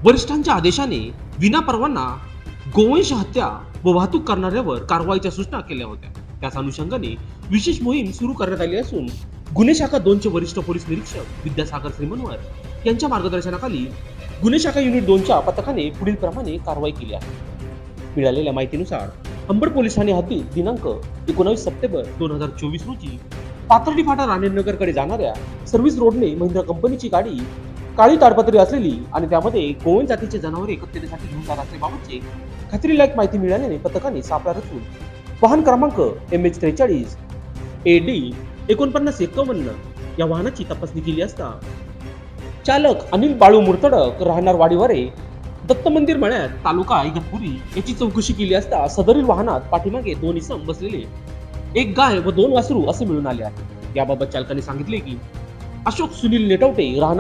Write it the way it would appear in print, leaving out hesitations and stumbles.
वरिष्ठांच्या आदेशाने विनापरवाना गोवंश हत्या व वाहतूक करणाऱ्यावर कारवाईच्या सूचना केल्या होत्या. त्याच अनुषंगाने विशेष मोहीम सुरू करण्यात आली असून गुन्हे शाखा 2 चे वरिष्ठ पोलीस निरीक्षक विद्यासागर श्रीमनवर यांच्या मार्गदर्शनाखाली गुन्हे शाखा युनिट 2 च्या पथकाने पुढील प्रमाणे कारवाई केली आहे. मिळालेल्या माहितीनुसार अंबड पोलीस ठाणे हद्दीत दिनांक 19 सप्टेंबर 2024 रोजी पाथर्डी फाटा राणेनगरकडे जाणाऱ्या सर्व्हिस रोडने महिंद्रा कंपनीची गाडी काळी ताडपत्री असलेली आणि त्यामध्ये गोवंश जातीचे जनावरे एकत्रितसाठी घेऊन जात असल्याबाबतचे खात्रीलायक माहिती मिळाल्याने पथकाने सापळा रचून वाहन क्रमांक MH43 AD 4951 या वाहनाची तपासणी केली असता चालक अनिल बाळू मुर्तडक राहणार वाडीवारे दत्त मंदिर मळ्यात तालुका इगतपुरी याची चौकशी केली असता सदरील वाहनात पाठीमागे 2 इसम बसलेले एक गाय व 2 वासरू असे मिळून आले आहे. याबाबत चालकाने सांगितले की अशोक सुनील नेटवटे राहणार